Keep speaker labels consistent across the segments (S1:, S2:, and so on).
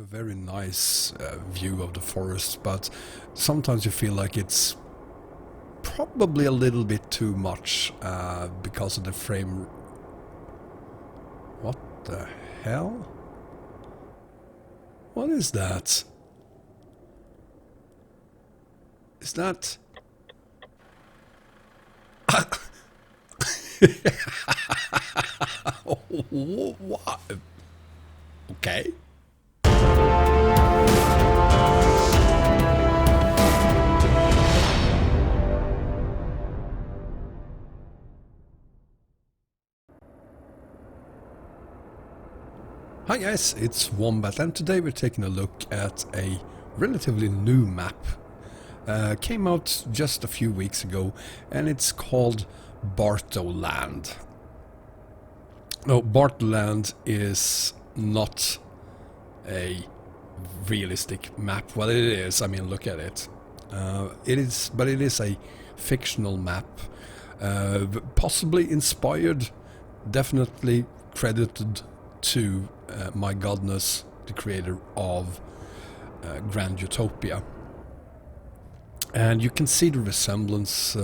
S1: very nice view of the forest, but sometimes you feel like it's probably a little bit too much because of the frame. What the hell? What is that? Is that... What? Okay. Hi guys, it's Wombat, and today we're taking a look at a relatively new map. Came out just a few weeks ago, and it's called Bartoland. No, Bartoland is not a realistic map. Well, it is. I mean, look at it. It is a fictional map, possibly inspired, definitely credited to my godness, the creator of Grand Utopia. And you can see the resemblance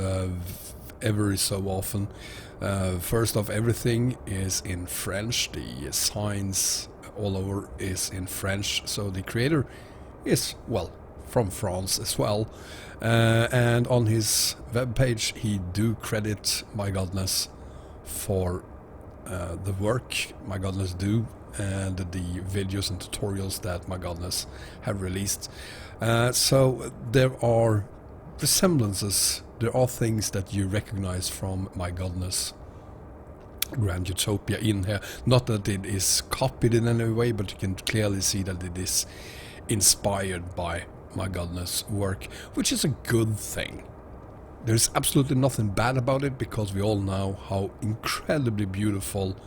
S1: every so often. First off, everything is in French. The signs all over is in French. So the creator is, well, from France as well. And on his webpage, he do credit my godness for the work my godness do and the videos and tutorials that my godness have released. So there are resemblances, there are things that you recognize from my godness Grand Utopia in here. Not that it is copied in any way, but you can clearly see that it is inspired by my godness work, which is a good thing. There's absolutely nothing bad about it, because we all know how incredibly beautiful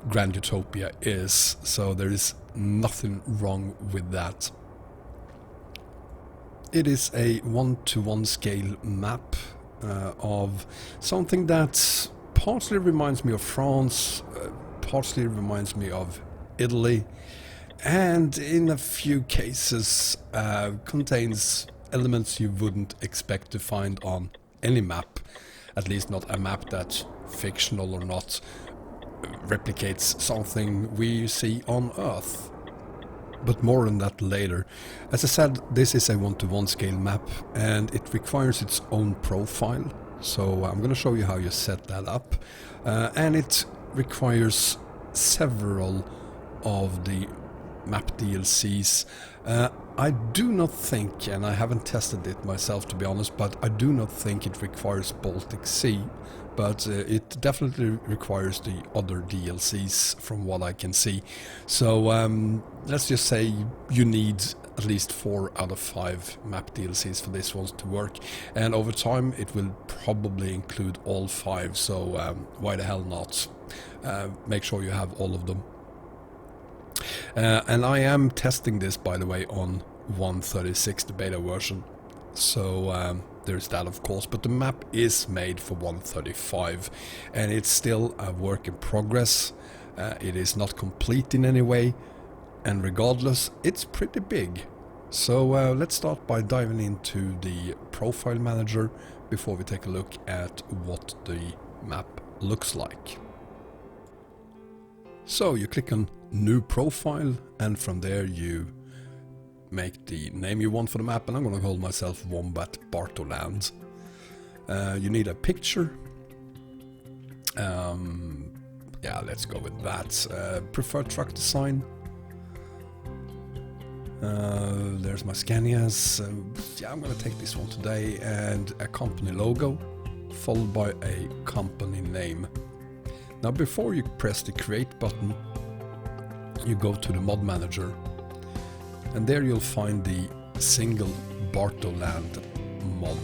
S1: Grand Utopia is, so there is nothing wrong with that. It is a 1:1 scale map of something that partly reminds me of France, partly reminds me of Italy, and in a few cases contains elements you wouldn't expect to find on any map, at least not a map that, fictional or not, replicates something we see on Earth. But more on that later. As I said, this is a 1:1 scale map, and it requires its own profile, so I'm going to show you how you set that up. And it requires several of the map DLCs. I do not think, and I haven't tested it myself to be honest, but I do not think it requires Baltic Sea, but it definitely requires the other DLCs from what I can see. So let's just say you need at least 4 out of 5 map DLCs for this one to work, and over time it will probably include all 5, so why the hell not? Make sure you have all of them. And I am testing this, by the way, on 1.36, the beta version, so there's that of course, but the map is made for 1.35 and it's still a work in progress. It is not complete in any way, and regardless, it's pretty big. So let's start by diving into the profile manager before we take a look at what the map looks like. So you click on New Profile, and from there you make the name you want for the map, and I'm going to call myself Wombat Bartoland. You need a picture. Yeah, let's go with that. Preferred truck design. There's my Scanias. Yeah, I'm going to take this one today, and a company logo followed by a company name. Now before you press the create button, you go to the mod manager, and there you'll find the single Bartoland mod.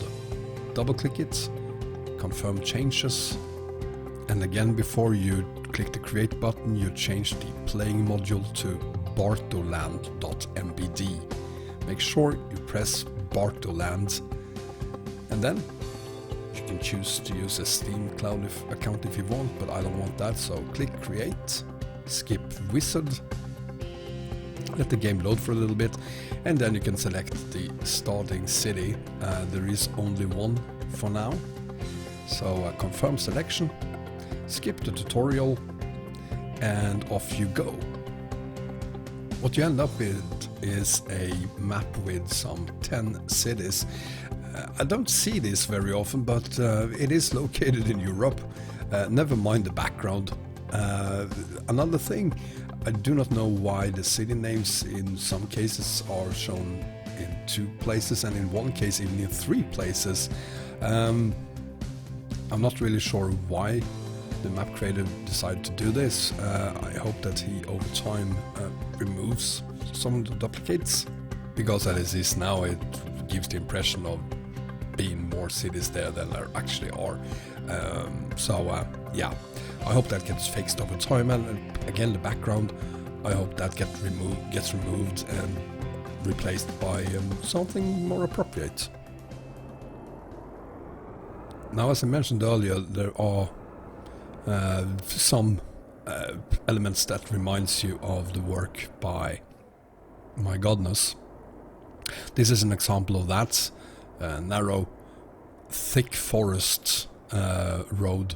S1: Double click it, confirm changes, and again before you click the create button, you change the playing module to bartoland.mbd. Make sure you press Bartoland, and then you can choose to use a Steam Cloud account if you want, but I don't want that, so click create, skip wizard, let the game load for a little bit, and then you can select the starting city. There is only one for now, so confirm selection, skip the tutorial, and off you go. What you end up with is a map with some 10 cities. I don't see this very often, but it is located in Europe. Never mind the background. Another thing, I do not know why the city names in some cases are shown in 2 places and in one case even in 3 places. I'm not really sure why the map creator decided to do this. I hope that he over time removes some of the duplicates, because as it is now it gives the impression of being more cities there than there actually are. Yeah, I hope that gets fixed over time, and again the background, I hope that gets removed and replaced by something more appropriate. Now, as I mentioned earlier, there are some elements that reminds you of the work by My Godness. This is an example of that. Narrow, thick forest road.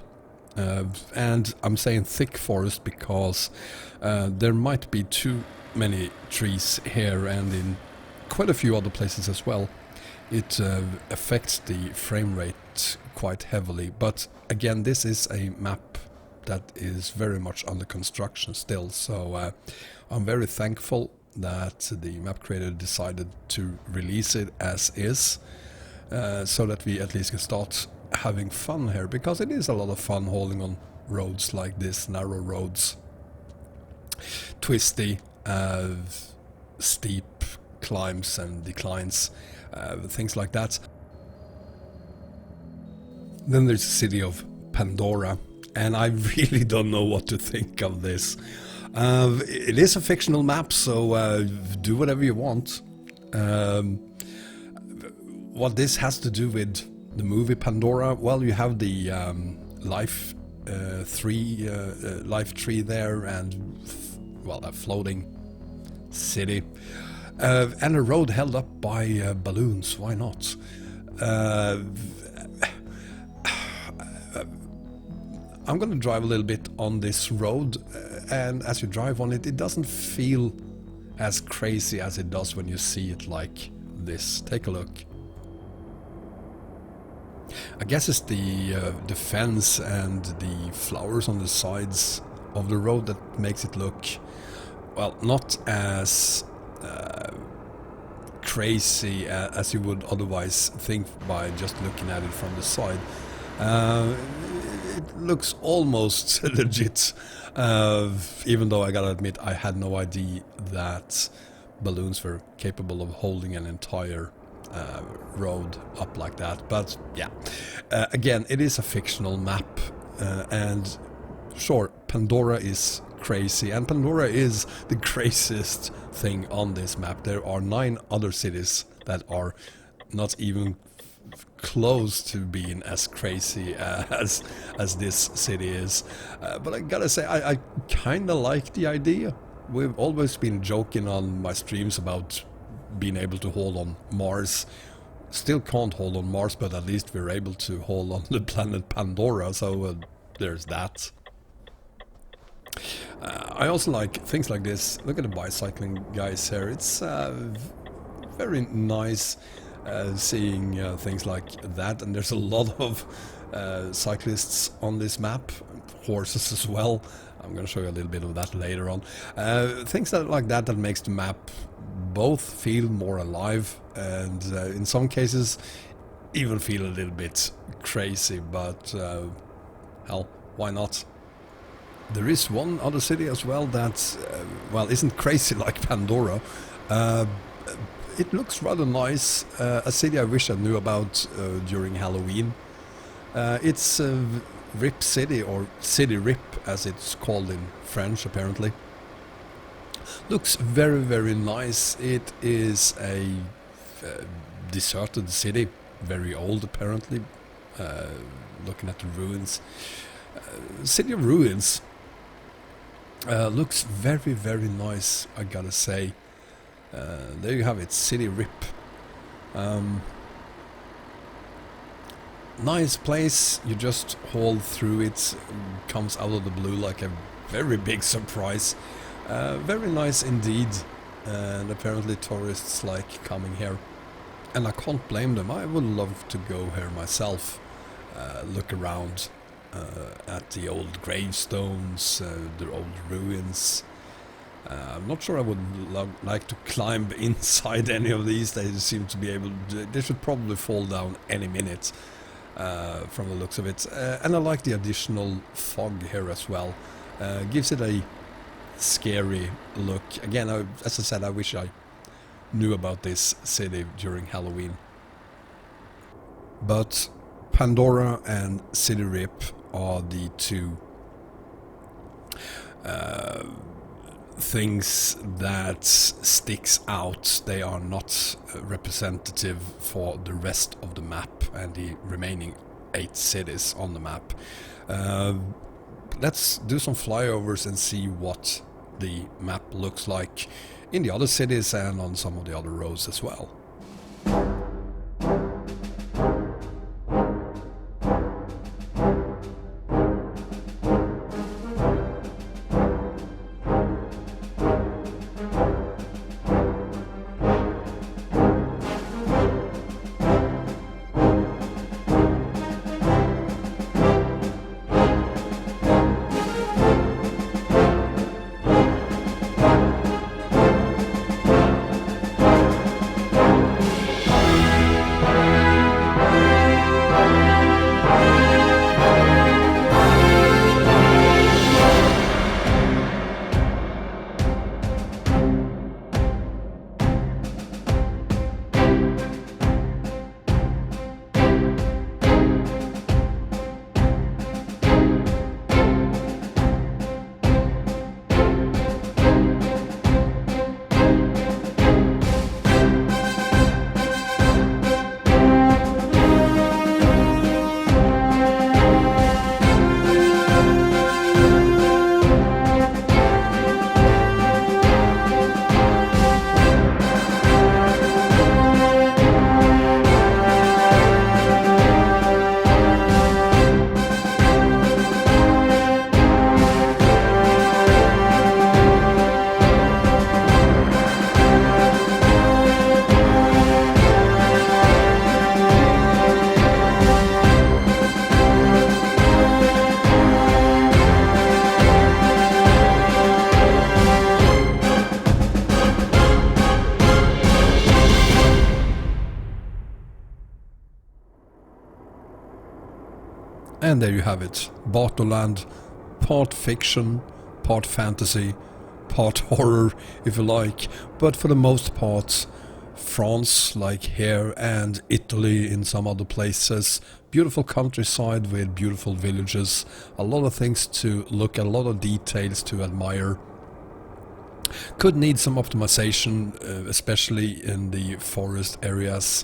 S1: And I'm saying thick forest because there might be too many trees here and in quite a few other places as well. It affects the frame rate quite heavily, but again, this is a map that is very much under construction still, so I'm very thankful that the map creator decided to release it as is, so that we at least can start having fun here, because it is a lot of fun hauling on roads like this, narrow roads, twisty, steep climbs and declines, things like that. Then there's the City of Pandora, and I really don't know what to think of this. It is a fictional map, so do whatever you want. What this has to do with the movie Pandora, well, you have the life tree there, and well, a floating city, and a road held up by balloons. Why not? I'm gonna drive a little bit on this road, and as you drive on it, it doesn't feel as crazy as it does when you see it like this. Take a look. I guess it's the fence and the flowers on the sides of the road that makes it look, well, not as crazy as you would otherwise think by just looking at it from the side. It looks almost legit, even though I gotta admit I had no idea that balloons were capable of holding an entire road up like that. But yeah, again, it is a fictional map, and sure, Pandora is crazy, and Pandora is the craziest thing on this map. There are 9 other cities that are not even close to being as crazy as this city is, but I gotta say I kinda like the idea. We've always been joking on my streams about being able to hold on Mars. Still can't hold on Mars, but at least we're able to hold on the planet Pandora, so there's that. I also like things like this. Look at the bicycling guys here. It's very nice seeing things like that, and there's a lot of cyclists on this map, horses as well. I'm going to show you a little bit of that later on. Things like that makes the map both feel more alive and in some cases even feel a little bit crazy, but hell, why not? There is one other city as well that, well, isn't crazy like Pandora. It looks rather nice, a city I wish I knew about during Halloween. It's Rip City, or City Rip as it's called in French apparently. Looks very, very nice. It is a deserted city, very old apparently, looking at the ruins. City of Ruins looks very, very nice, I gotta say. There you have it, City Rip. Nice place, you just haul through it, comes out of the blue like a very big surprise. Very nice indeed, and apparently tourists like coming here. And I can't blame them, I would love to go here myself, look around at the old gravestones, the old ruins. I'm not sure I would like to climb inside any of these. They seem to be able to, they should probably fall down any minute from the looks of it. And I like the additional fog here as well. Gives it a scary look. Again, as I said, I wish I knew about this city during Halloween. But Pandora and City Rip are the two things that sticks out. They are not representative for the rest of the map and the remaining 8 cities on the map. Let's do some flyovers and see what the map looks like in the other cities and on some of the other roads as well. And there you have it, Bartoland, part fiction, part fantasy, part horror if you like, but for the most part France like here and Italy in some other places. Beautiful countryside with beautiful villages, a lot of things to look at, a lot of details to admire. Could need some optimization, especially in the forest areas.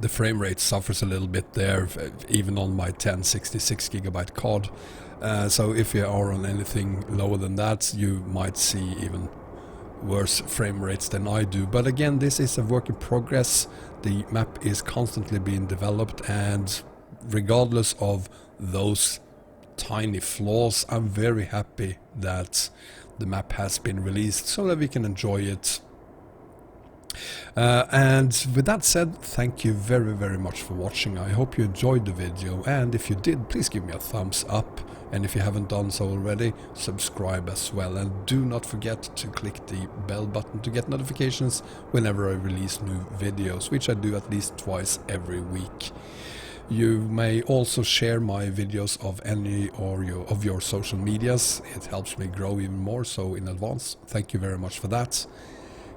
S1: The frame rate suffers a little bit there, even on my 1066 gigabyte card. So if you are on anything lower than that, you might see even worse frame rates than I do. But again, this is a work in progress. The map is constantly being developed, and regardless of those tiny flaws, I'm very happy that the map has been released so that we can enjoy it. And with that said, thank you very much for watching. I hope you enjoyed the video, and if you did, please give me a thumbs up, and if you haven't done so already, subscribe as well, and do not forget to click the bell button to get notifications whenever I release new videos, which I do at least twice every week. You may also share my videos of any or of your social medias. It helps me grow even more, so in advance, thank you very much for that.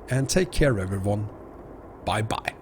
S1: And take care everyone. Bye bye.